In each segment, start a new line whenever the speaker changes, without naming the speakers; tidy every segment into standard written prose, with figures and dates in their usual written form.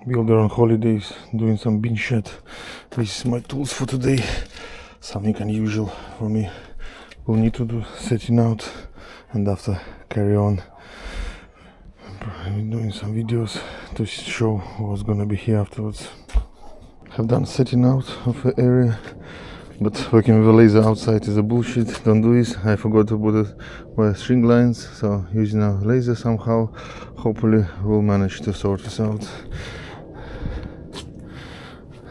builder on holidays, doing some bin shed. This is my tools for today. Something unusual for me. We'll need to do setting out and after carry on. I'm doing some videos to show what's gonna be here afterwards. Have done setting out of the area, but working with a laser outside is a bullshit. Don't do this. I forgot to put it with string lines, so using a laser somehow, hopefully we'll manage to sort this out.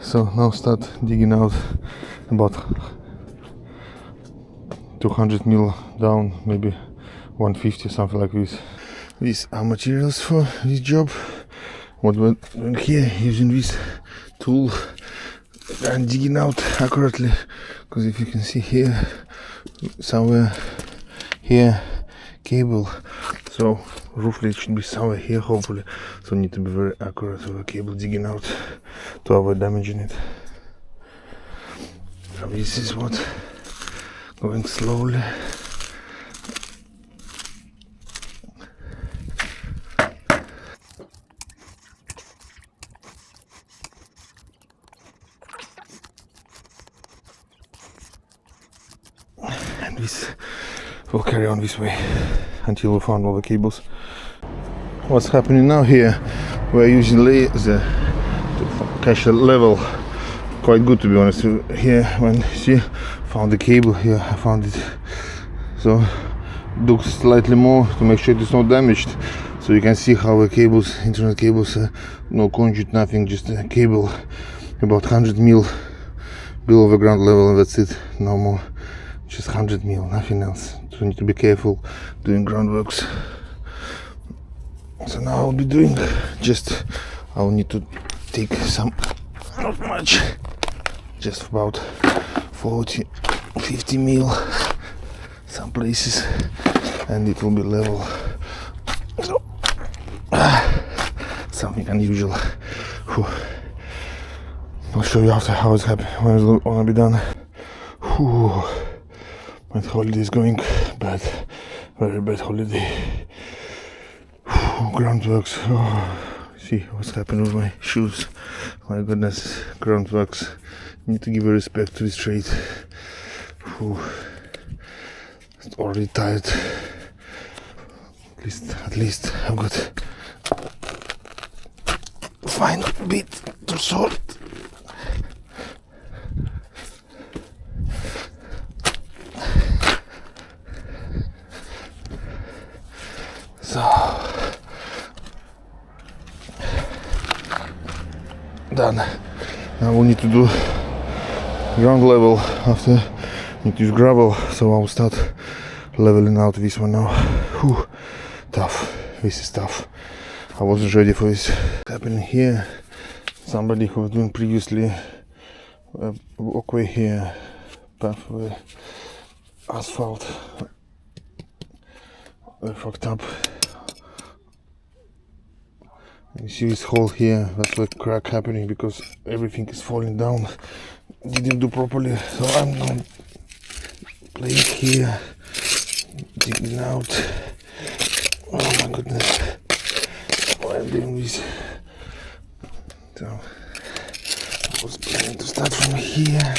So now start digging out about 200 mil down, maybe 150, something like this. These are materials for this job. What we're doing here, using this tool and digging out accurately, because if you can see here, somewhere here, cable, so roughly it should be somewhere here, hopefully, so need to be very accurate with the cable digging out to avoid damaging it. So this is what, going slowly. And this will carry on this way until we found all the cables. What's happening now here, we're using laser to catch the level quite good, to be honest. Here, when she found the cable here, I found it, so look slightly more to make sure it's not damaged. So you can see how the cables, internet cables, no conduit, nothing, just a cable about 100 mil below the ground level, and that's it, no more. Just 100 mil, nothing else. So you need to be careful doing groundworks. So now I'll be doing just, I'll need to take some, not much, just about 40, 50 mil some places, and it will be level. So, something unusual. Whew. I'll show you after how it's happening, when it's gonna be done. Whew. My holiday is going bad, very bad holiday. Groundworks, oh, see what's happened with my shoes. My goodness, groundworks. Need to give a respect to this trade. It's already tired. At least I've got a final bit to sort. So done. Now we'll need to do ground level. After need to use gravel, so I'll start leveling out this one now. Whew. Tough. This is tough. I wasn't ready for this. Happening here. Somebody who was doing previously walkway here, pathway, asphalt. They fucked up. You see this hole here, that's like crack happening because everything is falling down. Didn't do properly, so I'm gonna play it here, digging out. Oh my goodness, why I'm doing this? So I was planning to start from here.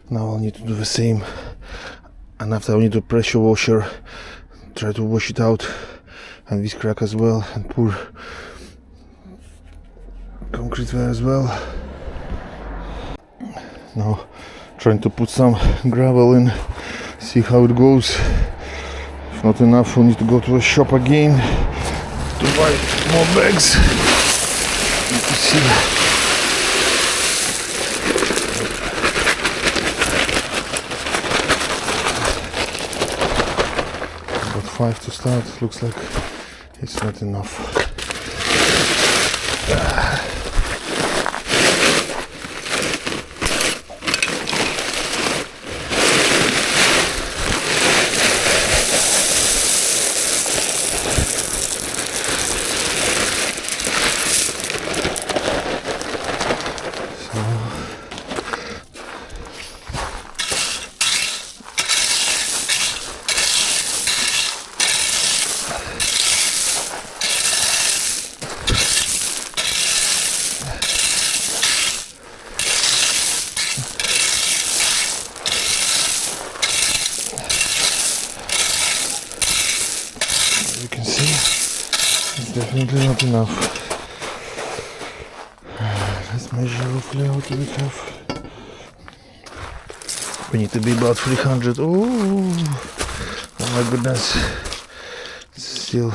Now I'll need to do the same, and after I'll need a pressure washer, try to wash it out, and this crack as well, and pour concrete there as well. Now trying to put some gravel in, see how it goes. If not enough, we'll need to go to a shop again to buy more bags. You can see. About 5 to start, looks like it's not enough. definitely not enough. Let's measure roughly what we have. We need to be about 300. Oh my goodness. Still.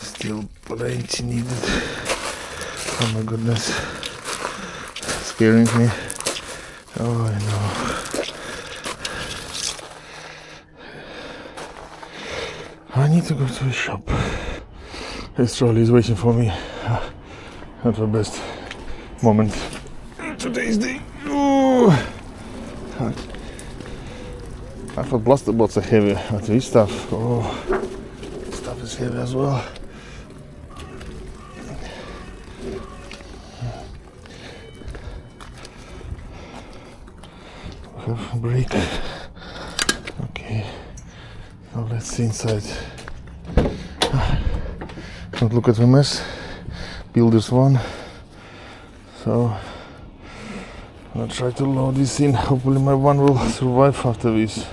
Still plenty needed. Oh my goodness. Scaring me. Oh, I know. I need to go to the shop. This trolley is waiting for me. Not the best moment. Today's day. Ooh. I thought blaster bots are heavy, but this stuff, this stuff is heavy as well. Have a break. Okay, now let's see inside. Don't look at the mess. Builders one. So I'm gonna try to load this in. Hopefully my one will survive after this.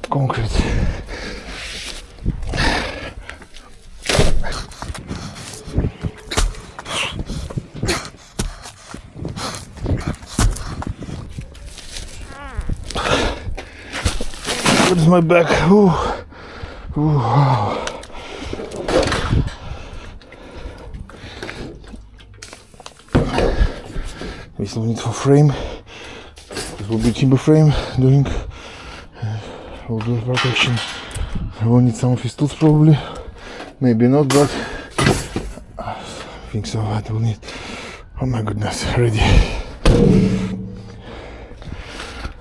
Concrete. What is my back? Ooh. Ooh, wow. We still need for frame. This will be timber frame doing. We'll do protection. I will need some of his tools probably. Maybe not, but I think so. I will need. Oh my goodness, ready.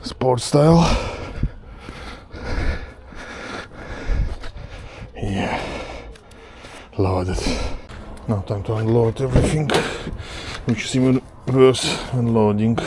Sport style. Yeah. Loaded. Now time to unload everything, which is even worse than loading.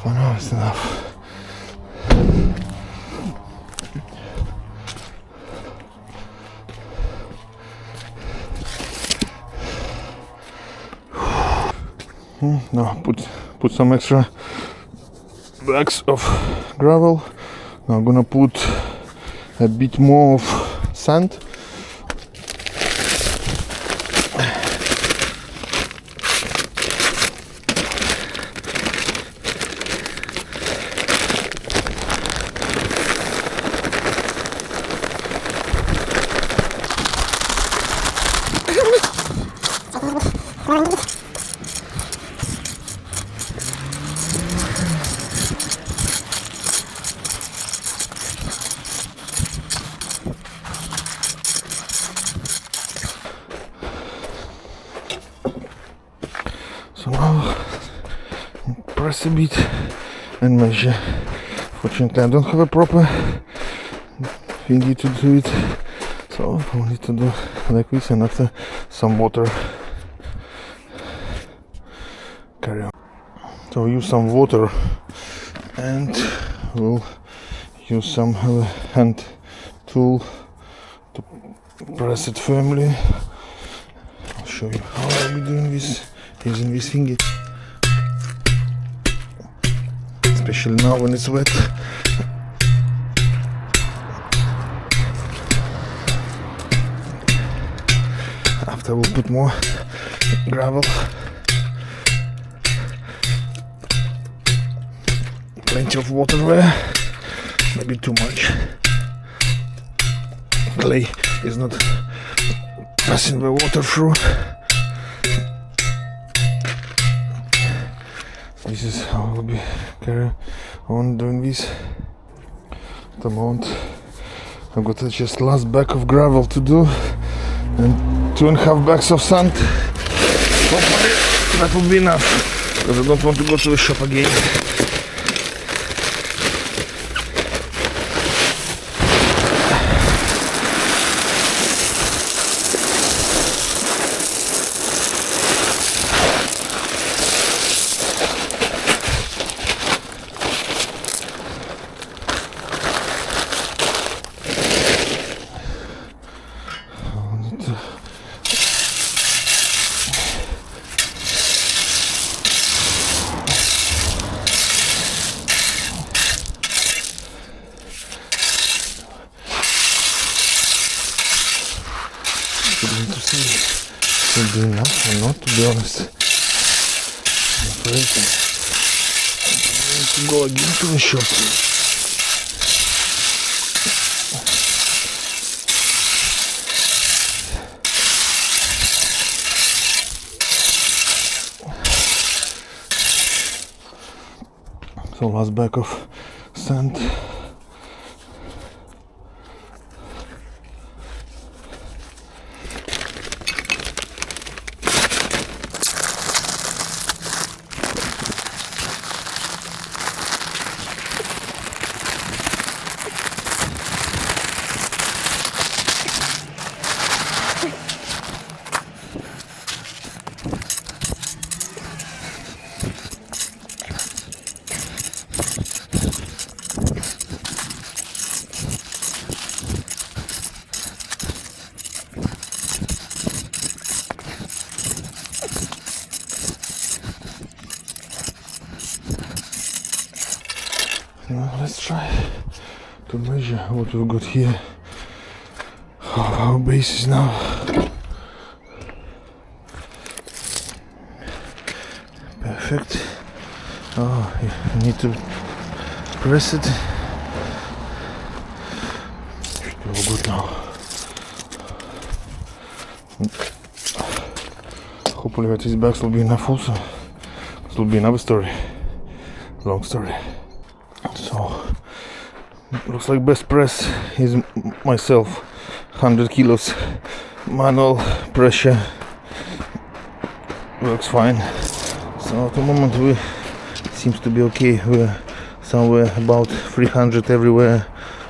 For now it's enough. Now put some extra bags of gravel. Now I'm gonna put a bit more of sand. So now press a bit and measure. Fortunately I don't have a proper thingy to do it, so I need to do like this, and after some water. Carry on. So use some water and we'll use some hand tool to press it firmly. I'll show you how I'll be doing this. Using this thingy, especially now when it's wet. After we'll put more gravel. plenty of water there, maybe too much. Clay is not passing the water through. This is how I will be carry on doing this. At the moment I've got just last bag of gravel to do and 2.5 bags of sand. Hopefully that will be enough, because I don't want to go to the shop again. To see if it'll be enough or not, to be honest. I'm afraid I need to go again to the shop. So last bag of sand. Now let's try to measure what we've got here. Our base is now perfect. Oh, you need to press it. Should be all good now. Hopefully these bags will be enough also. This will be another story. Long story. So looks like best press is myself, 100 kilos manual pressure, works fine. So at the moment we seems to be okay. We're somewhere about 300 everywhere,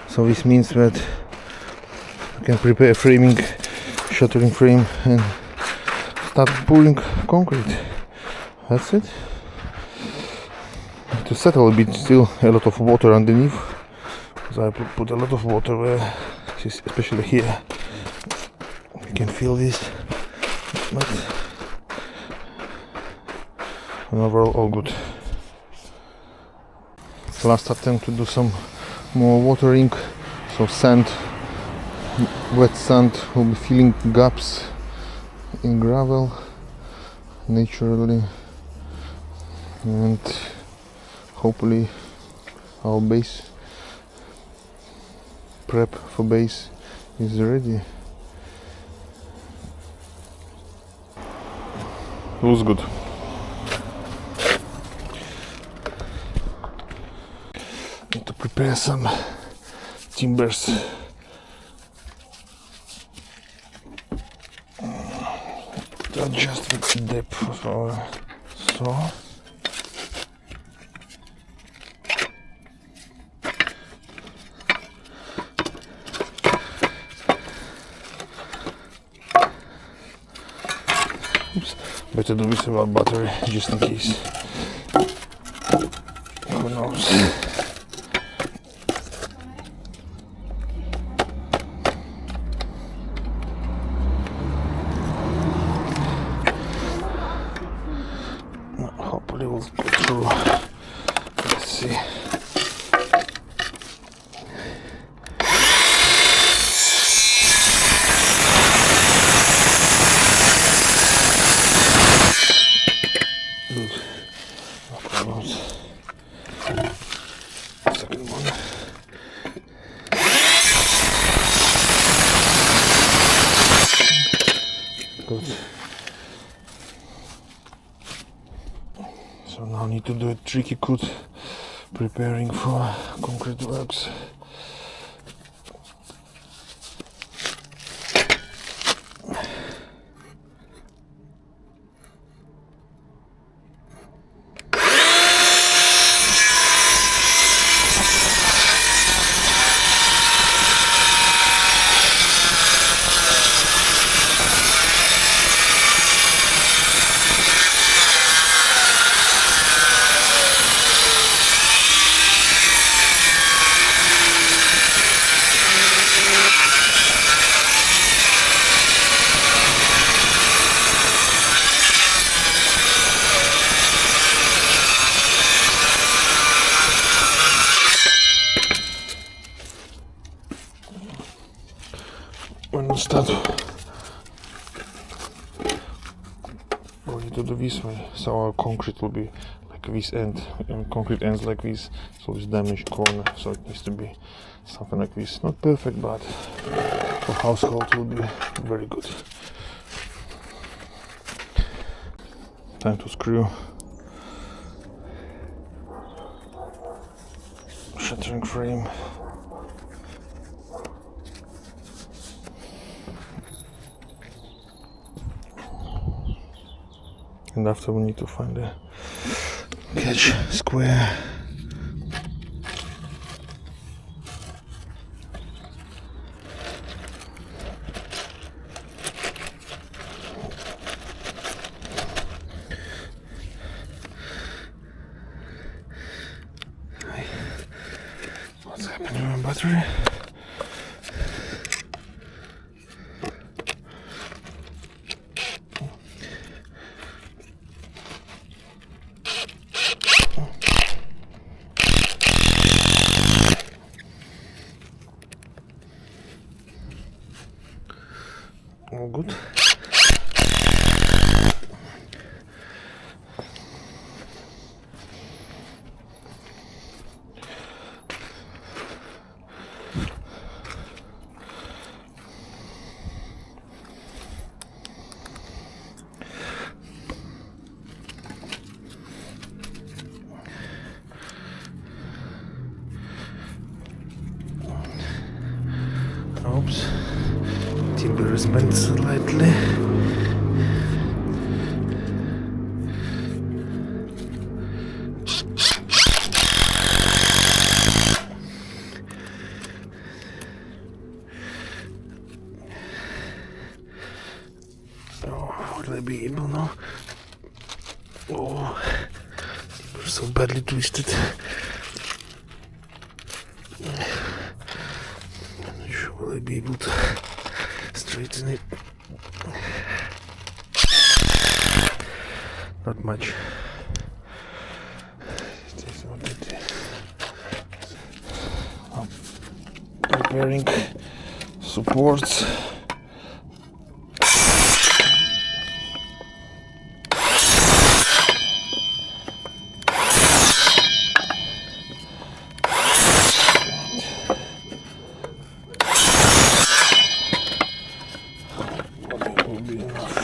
so this means that we can prepare framing, shuttering frame and start pouring concrete. That's it. To settle a bit, still a lot of water underneath, because I put a lot of water there, especially here. You can feel this, but overall all good. Last attempt to do some more watering, so sand, wet sand will be filling gaps in gravel naturally, and hopefully our base prep for base is ready. Looks good. Need to prepare some timbers. To adjust the depth of our saw. Oops. Better do this without battery, just in case. Who knows? Hopefully we'll go through. Let's see. Good. need to do a tricky cut preparing for concrete works. When we start, we need to do this way, so our concrete will be like this end, and concrete ends like this, so this damaged corner, so it needs to be something like this. Not perfect, but for household it will be very good. Time to screw. Shuttering frame. And after we need to find a catch square. What's happening with my battery? All good. Oops. Timber is bent slightly. Oh, will I be able now? Oh, timber so badly twisted. I'm not sure will I be able to straighten it. Not much. Preparing supports. Will be enough.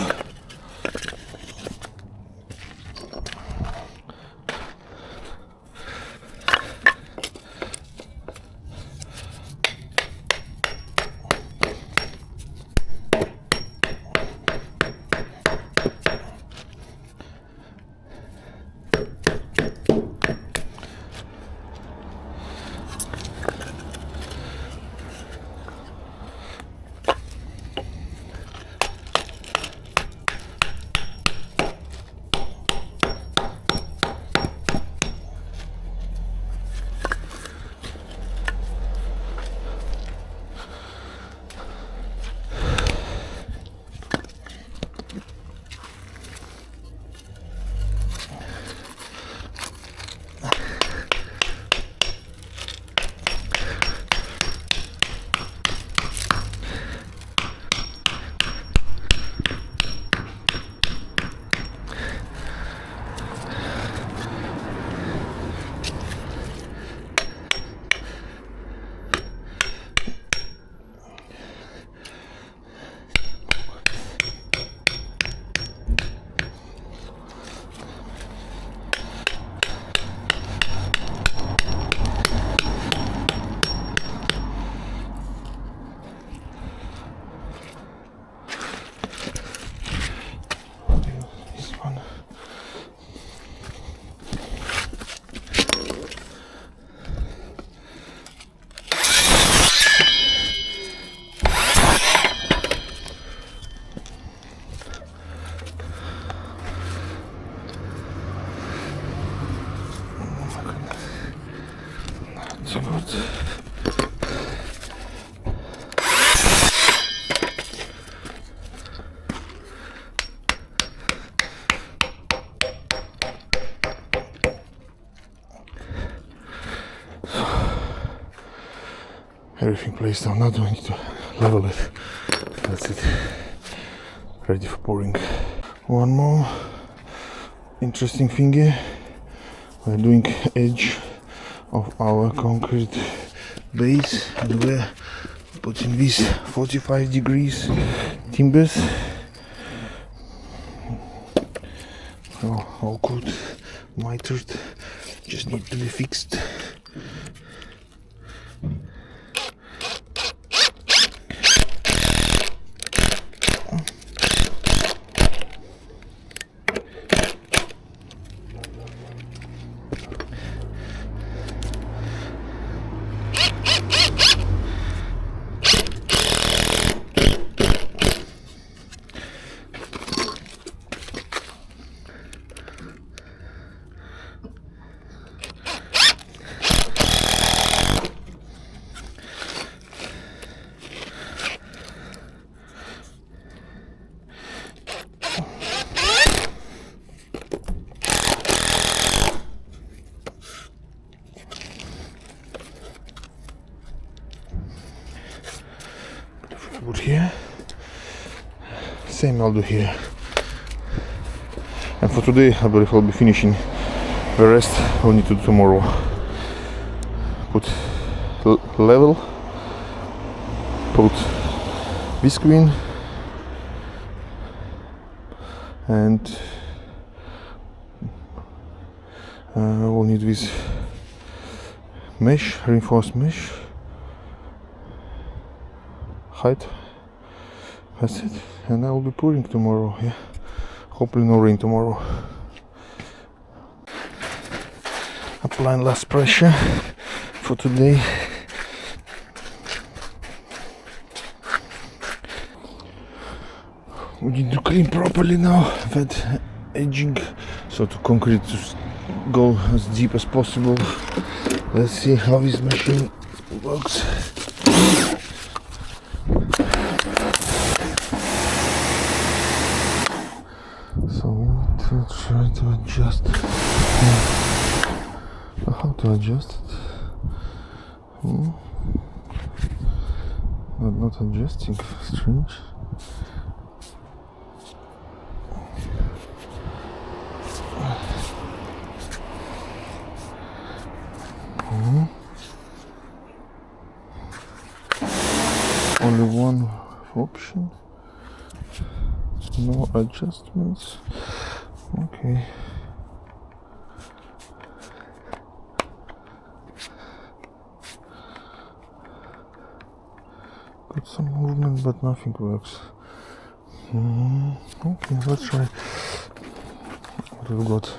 So good. Everything placed down. Now do I need to level it? That's it. Ready for pouring. One more interesting thing here. We're doing edge of our concrete base, and we're putting these 45 degrees timbers. Oh, all good, mitered, just need to be fixed. Put here, same I'll do here, and for today I believe I'll be finishing. The rest we'll need to do tomorrow. Put level, put visqueen, and we'll need this mesh, reinforced mesh. Height. That's it, and I will be pouring tomorrow. Yeah, hopefully no rain tomorrow. Applying last pressure for today. We need to clean properly now that edging, so the concrete to go as deep as possible. Let's see how this machine works. So we need to try to adjust. How to adjust it? Not adjusting. Strange. Only one option. No adjustments. Okay. Got some movement, but nothing works. Okay, let's try what we've got.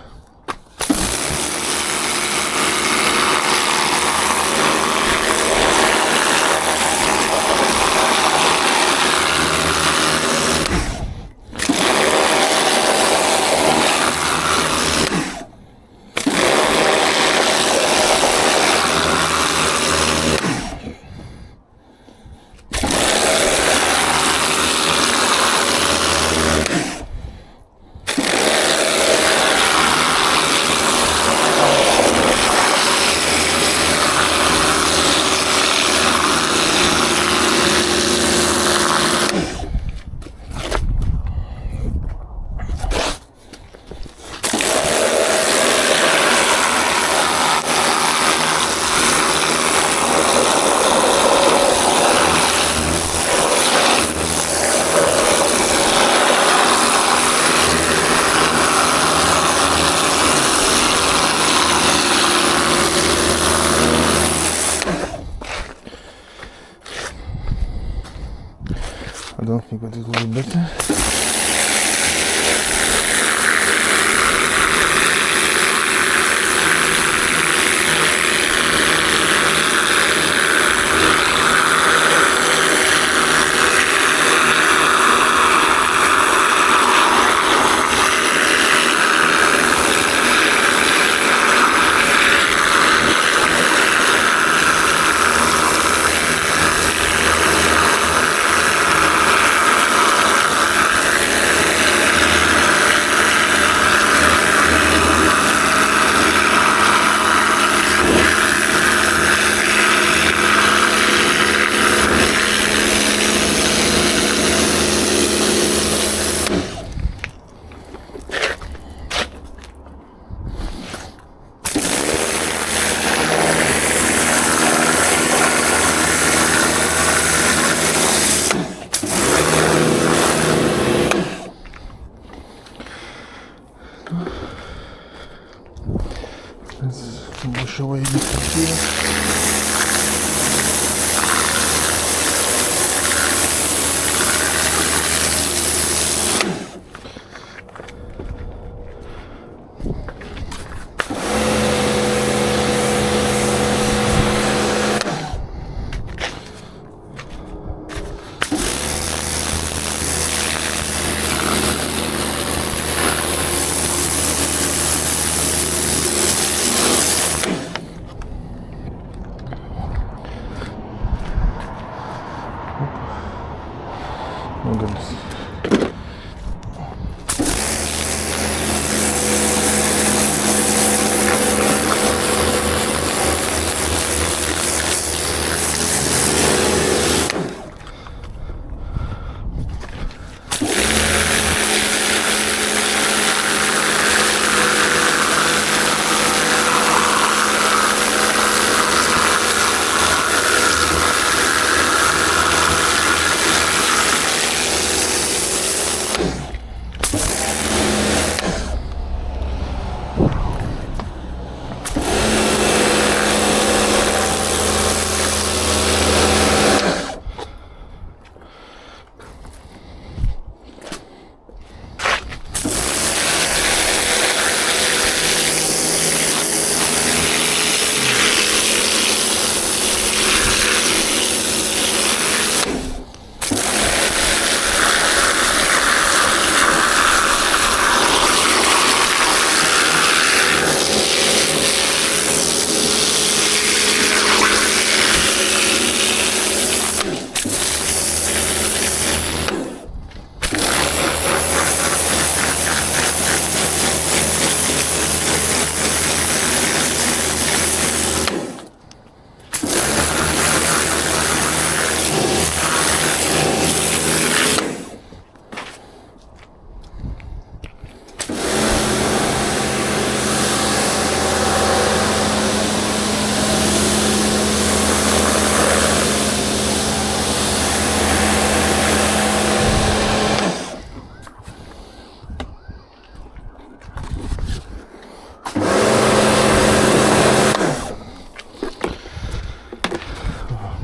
I don't think that it will be better. Oh goodness.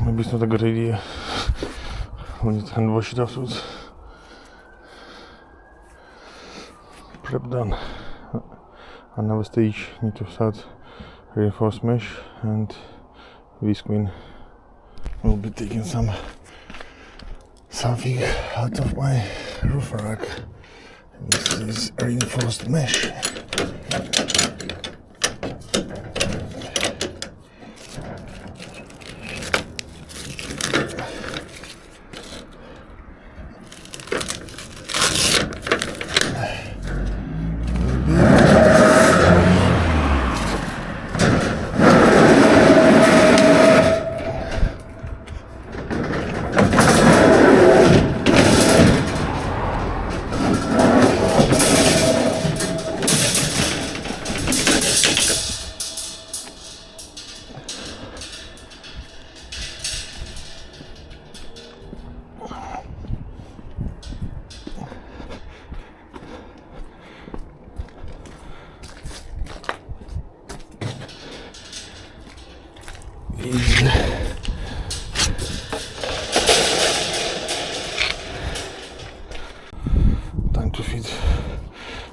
Maybe it's not a good idea. We need to hand wash it afterwards. Prep done. Another stage, need to start reinforced mesh and visqueen. We'll be taking something out of my roof rack. This is reinforced mesh. Time to fit,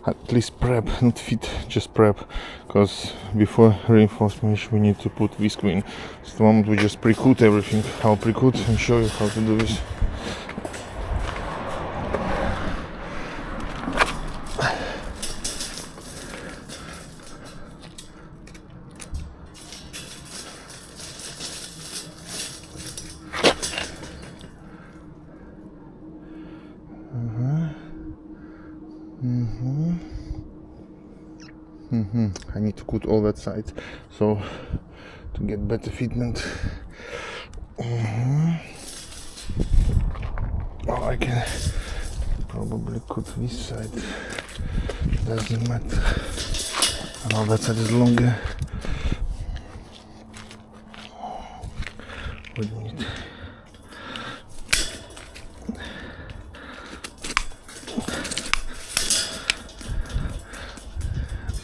at least prep, not fit, just prep, because before reinforced mesh we need to put visqueen. So at the moment we just pre-coat everything. I'll pre-coat and show you how to do this. I need to coat all that side, so to get better fitment. Or I can probably coat this side, doesn't matter. Oh, that side is longer. Wait a minute.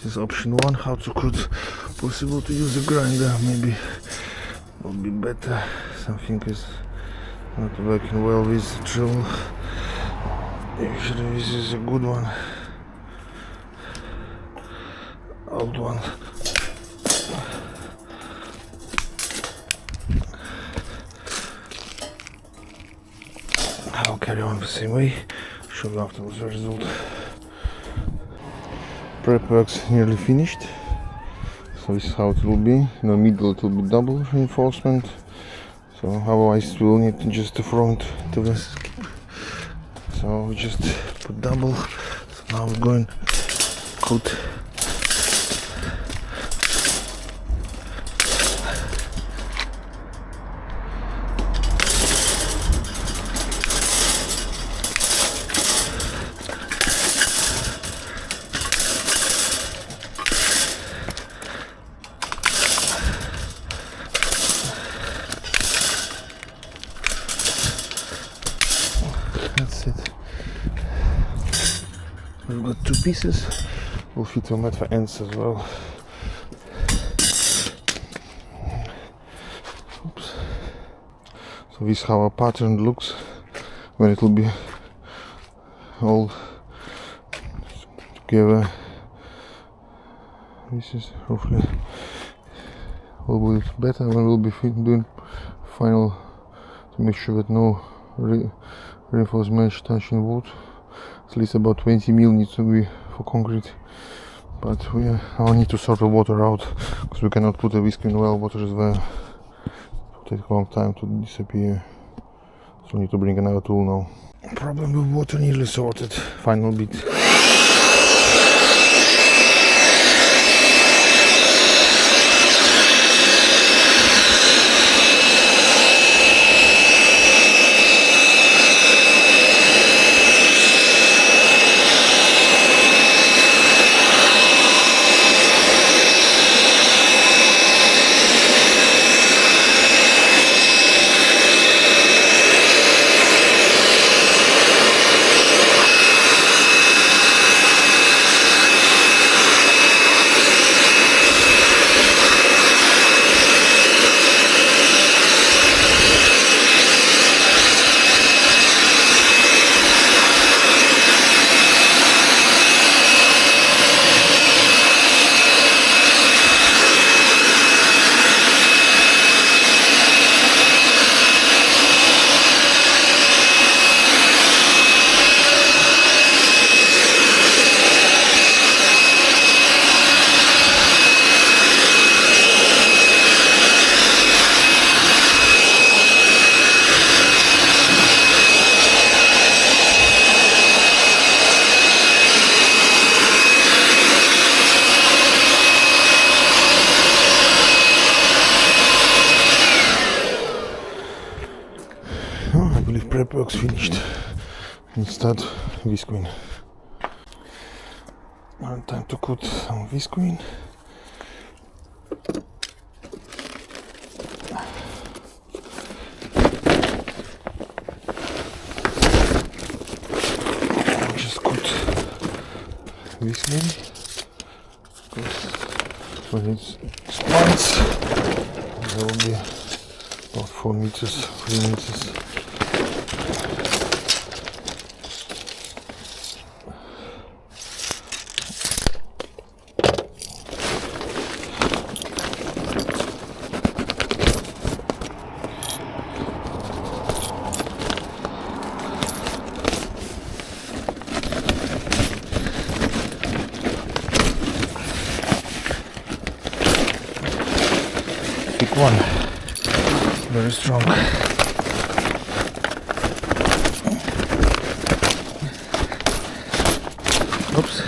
This is option 1, how to cut. Possible to use a grinder, maybe will be better. Something is not working well with the drill. Usually this is a good one. Old one. I'll carry on the same way. Show you afterwards the result. Prep works nearly finished. So this is how it will be. In the middle it will be double reinforcement. So otherwise we will need just the front to the skip. So we just put double. So now we're going coat. That's it. We've got two pieces. We'll fit them at the ends as well. Oops. So this is how our pattern looks when it will be all together. This is hopefully will be better when we'll be doing final to make sure that no reinforced mesh touching wood. At least about 20 mil needs to be for concrete, but I'll need to sort the water out because we cannot put a visqueen well. Water is there. It will take a long time to disappear, so we need to bring another tool now. Problem with water nearly sorted. Final bit. I believe prep work's finished. Let's start visqueen. Now time to cut some visqueen. Just cut visqueen because when it spans there will be about 4 meters, 3 meters. Thick one, very strong. Oops.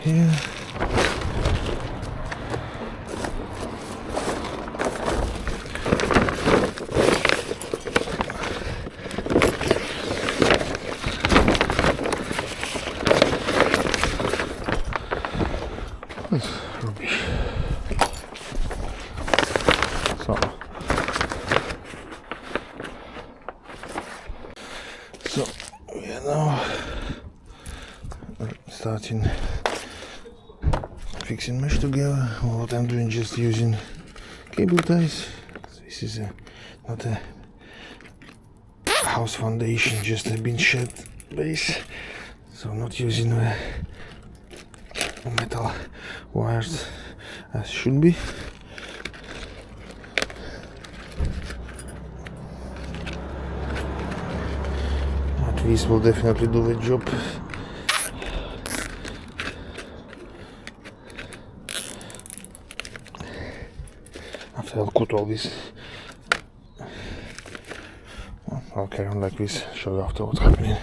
here. That's rubbish. So we are now starting fixing mesh together. What I'm doing, just using cable ties. This is not a house foundation, just a bean shed base, so not using metal wires as should be. But this will definitely do the job. After I'll cut all this, I'll carry on like this, show you after what's happening.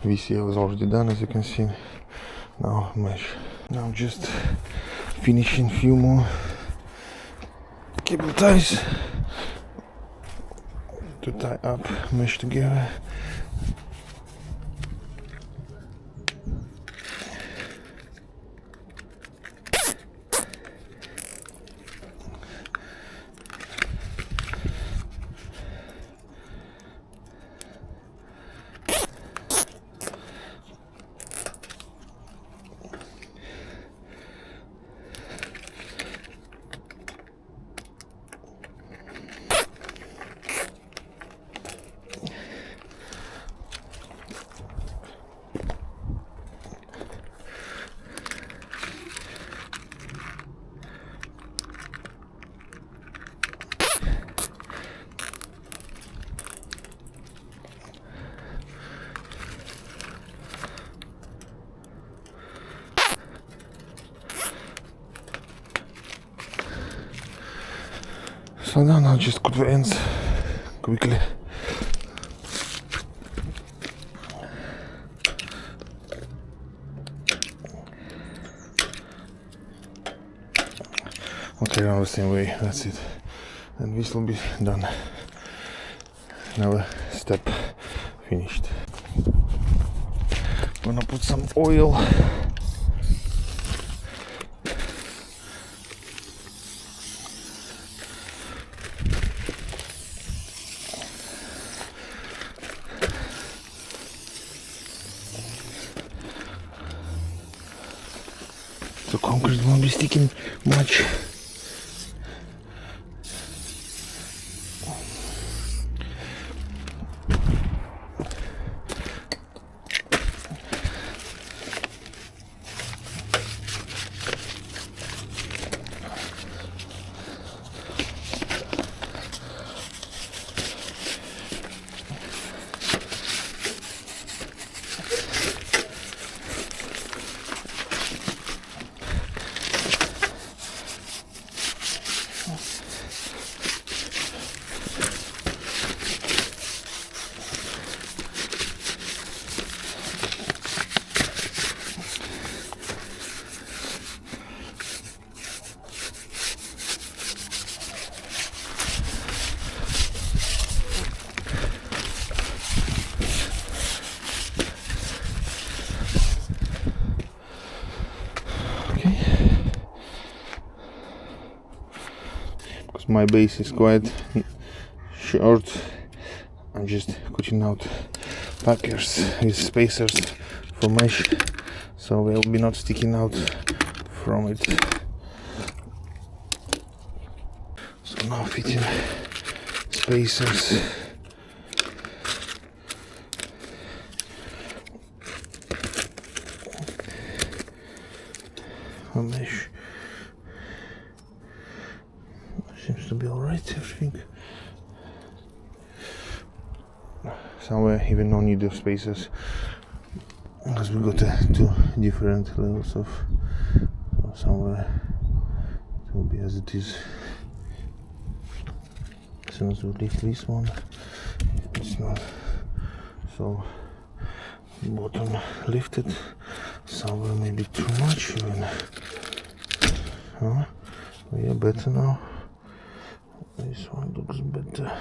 VCL is already done, as you can see. Now mesh. Now just finishing few more cable ties to tie up mesh together. So now I'll just cut the ends quickly. Okay, on the same way, that's it. And this will be done. Another step finished. Gonna put some oil. So concrete won't be sticking much. My base is quite short. I'm just cutting out packers with spacers for mesh, so they'll be not sticking out from it. So now fitting spacers. A mesh. Seems to be alright, everything. Somewhere even no need of spacers, because we got two different levels of, so somewhere it will be as it is. As soon as we lift this one, it's not so bottom lifted, Somewhere maybe too much even. Huh? Yeah, better now. This one looks better.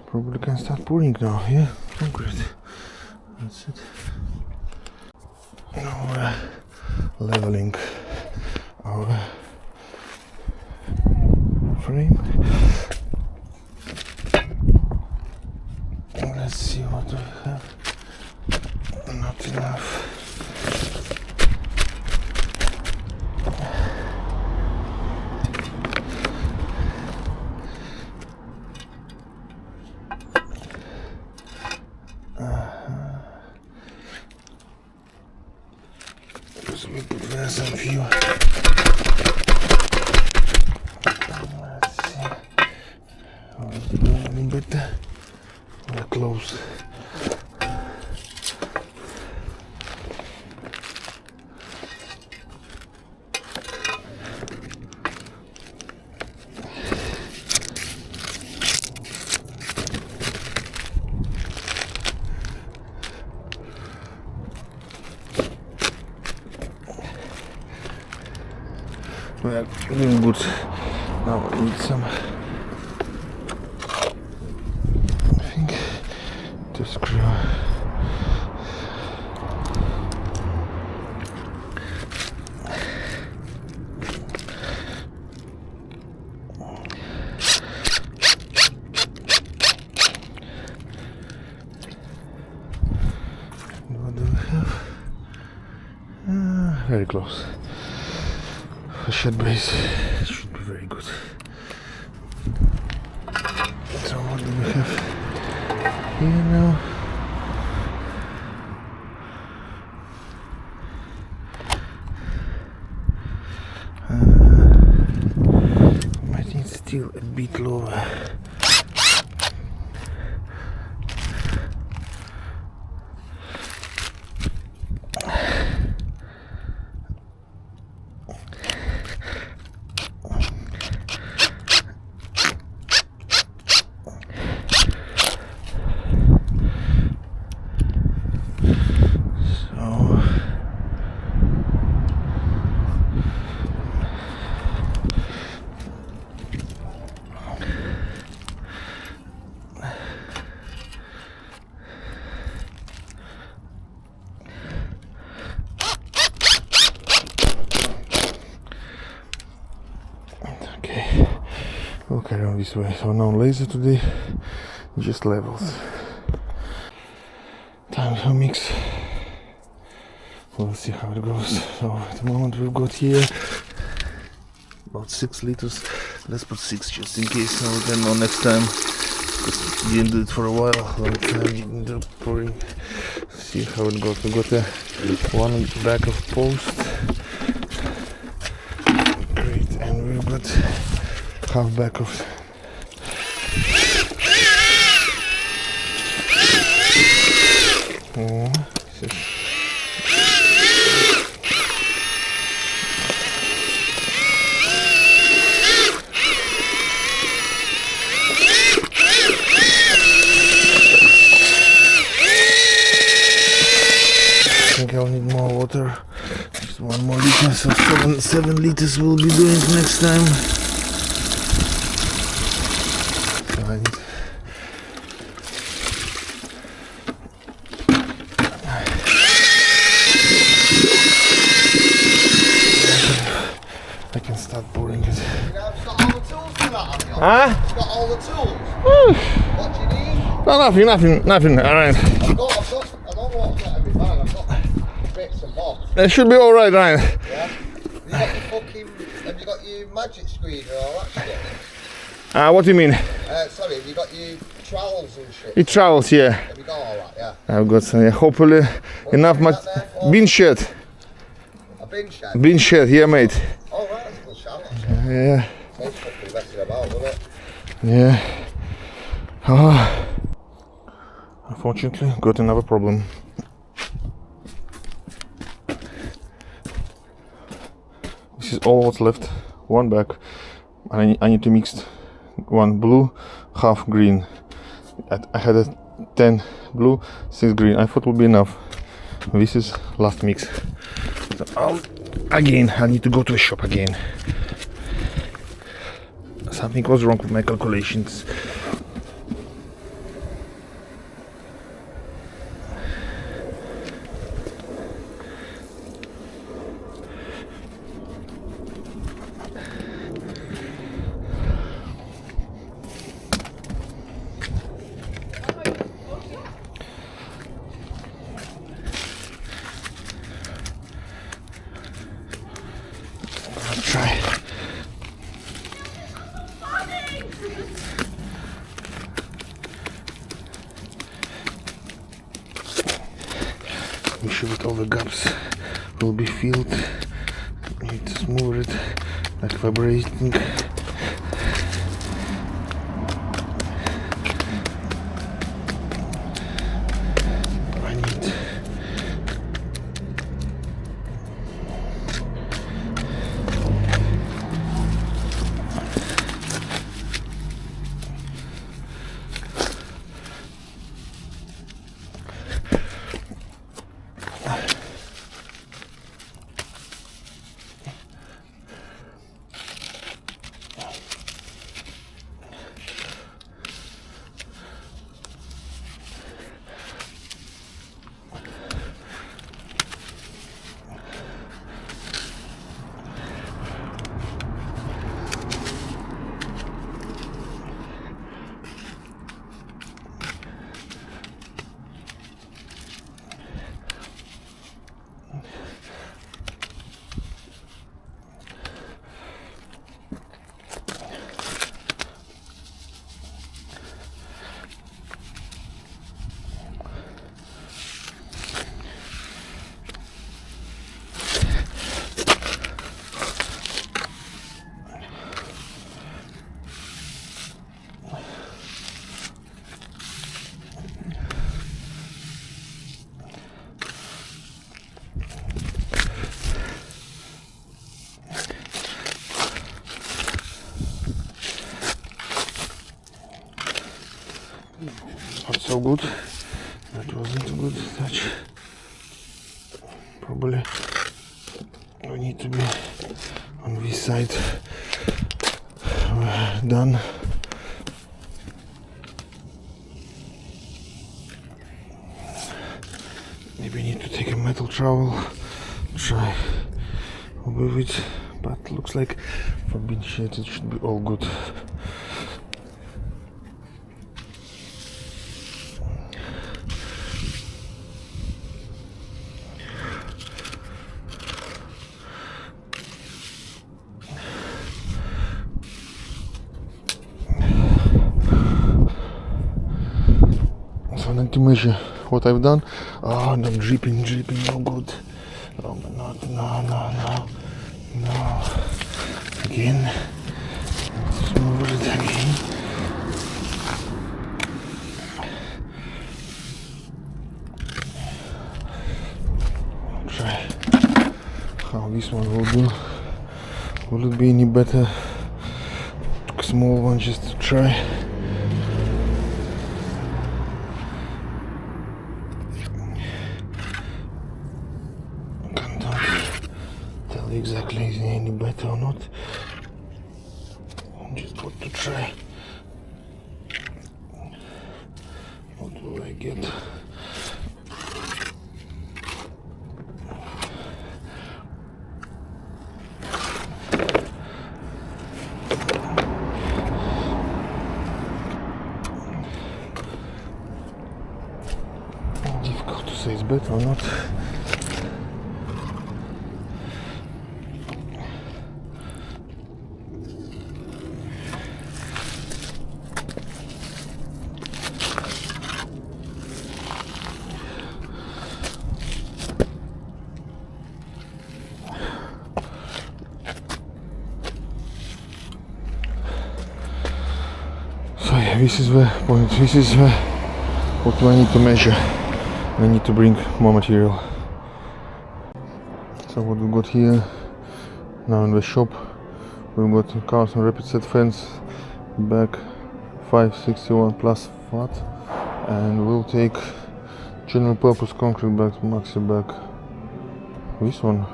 Probably can start pouring now, yeah? Oh, great. That's it. Now we're leveling our frame. Let's see what we have. Not enough. So we put there some few. Let's see. A little bit. We're close. We are doing good. Now I need some, I think, to screw. What do we have? Very close. A shed base should be very good. So what do we have here now? I think still a bit lower. Okay, we'll carry on this way. So no laser today, just levels. Time for mix. We'll see how it goes. So at the moment we've got here about 6 liters. Let's put 6 just in case. So we can know next time. Because we didn't do it for a while. Long time didn't do pouring. See how it goes. We got a 1 bag of post. Great, and we've got half bag of I think I'll need more water. Just 1 more liter, so 7 liters we'll be doing next time. So I need I can start pouring it.
You've got all the tools for that, have you?
Huh?
You've got all the tools? What do you need?
No, nothing, alright.
I don't know what's got every man, I've got bits and bobs.
It should be alright, Ryan.
Yeah? Have you got your magic screen and all that shit?
What do you mean?
Sorry, have you got your trowels and shit?
It travels, yeah.
Have you got all that, yeah?
I've got some, hopefully enough bin shed.
A bin shed?
Bin shed, yeah, mate.
Oh, right, that's a good shout.
Yeah.
Most fucking messing about, wouldn't it?
Yeah. Ah. Unfortunately, got another problem. This is all what's left. 1 bag. I need to mix 1 blue, half green. I had a 10 blue, 6 green. I thought it would be enough. This is last mix. So again, I need to go to the shop again. Something was wrong with my calculations. Try. Make sure that all the gaps will be filled. Need to smooth it, like vibrating. I need not so good. That wasn't a good touch. Probably we need to be on this side. Done. Maybe I need to take a metal trowel, try with it, but looks like for being shit it should be all good. So I need to measure what I've done. Oh, no, dripping, no good. Oh, no. Again. Smooth it again. Try how this one will do. Will it be any better? Took a small one just to try. Exactly, is it any better or not? Just got to try. What will I get? Difficult to say it's better or not. So yeah, this is the point, this is what I need to measure. I need to bring more material. So what we've got here, now in the shop, we've got Carlson Rapid Set fence, back 561 plus watt. and we'll take general purpose concrete bag, maxi bag. This one.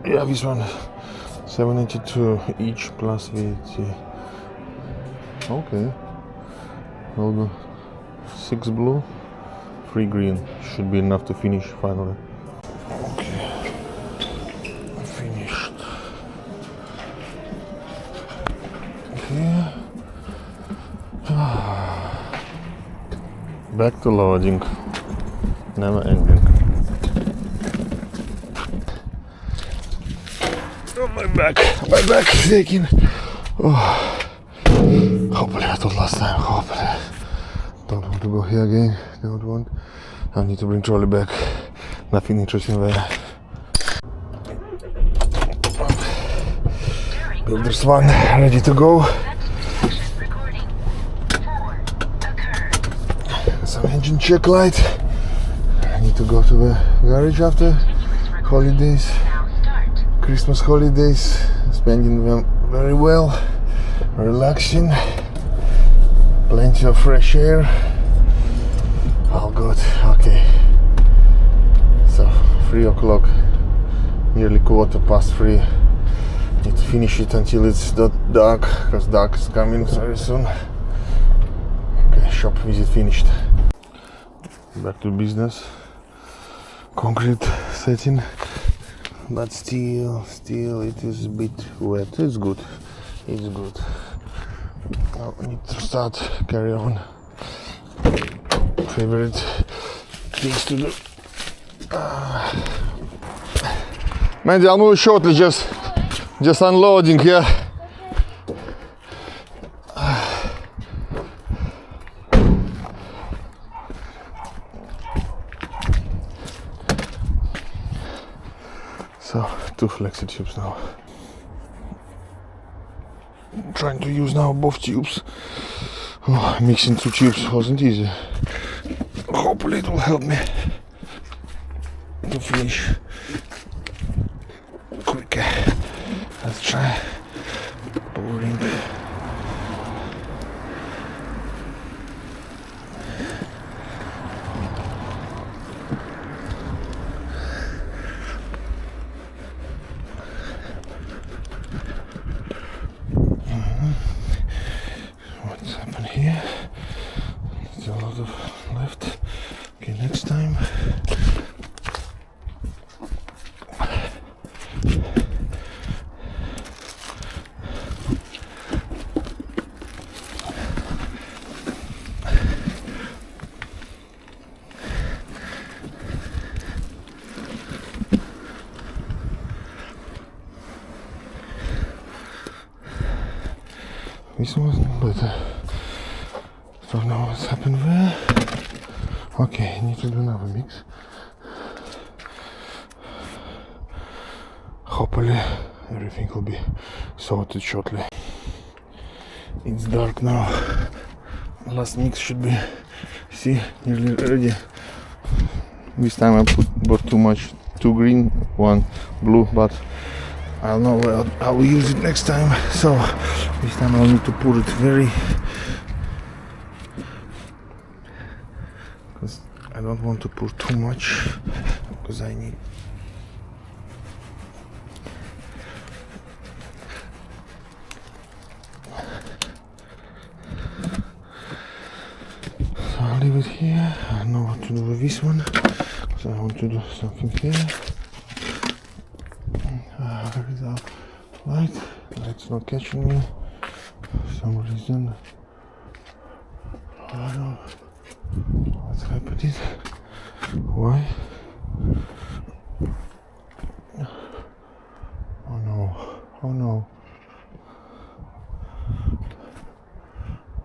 Yeah, this one. 782 each plus VAT. Okay. I'll go 6 blue, 3 green. Should be enough to finish finally. Okay. Finished. Okay. Back to loading. Never ending. Oh, my back taking. Oh. Hopefully I thought last time. Hopefully. Don't want to go here again. Don't want. I need to bring trolley back. Nothing interesting there. Builders 1 ready to go. Some engine check light. I need to go to the garage after holidays, Christmas holidays, spending them very well, relaxing, plenty of fresh air. All good. Okay, so 3 o'clock, nearly 3:15. Need to finish it until it's dark, because dark is coming very soon. Okay, shop visit finished. Back to business. Concrete setting, but still it is a bit wet. It's good. Now I need to start, carry on. Favorite things to do. Mandy, I'll move shortly, just unloading here. So, 2 flexi tubes now. Trying to use now both tubes. Oh, mixing 2 tubes wasn't easy. Hopefully it will help me to finish quicker. Let's try pouring. What's happened here? Still a lot of left. Okay, next time. This wasn't better. Don't know what's happened there. Okay, need to do another mix. Hopefully everything will be sorted shortly. It's dark now. Last mix should be, see, nearly ready. This time I bought too much, 2 green, 1 blue, but I don't know where I will use it next time. So this time I'll need to pour it very, because I don't want to pour too much, because I need. So I'll leave it here. I know what to do with this one, because I want to do something here. There is our light. Light's not catching me for some reason. I don't know what's happening. Why? Oh no! Oh no!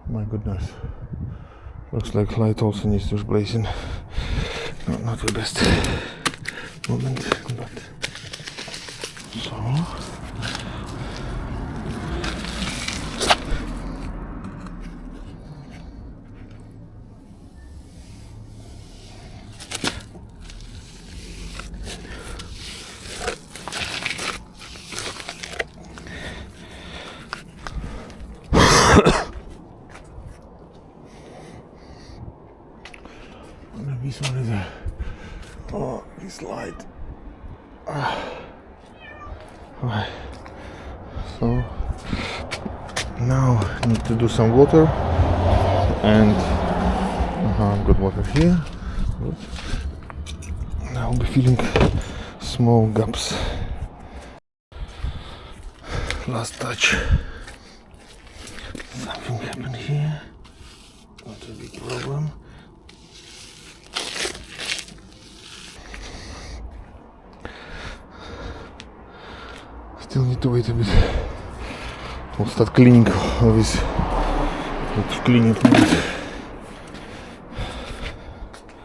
My goodness! Looks like light also needs to be blazing. Not the best moment, but. So slide. Right. So now I need to do some water, and I've got water here. Good. Now I'll be filling small gaps. Last touch. Something happened here. Not a big problem. Still need to wait a bit. We'll start cleaning all this. Cleaning.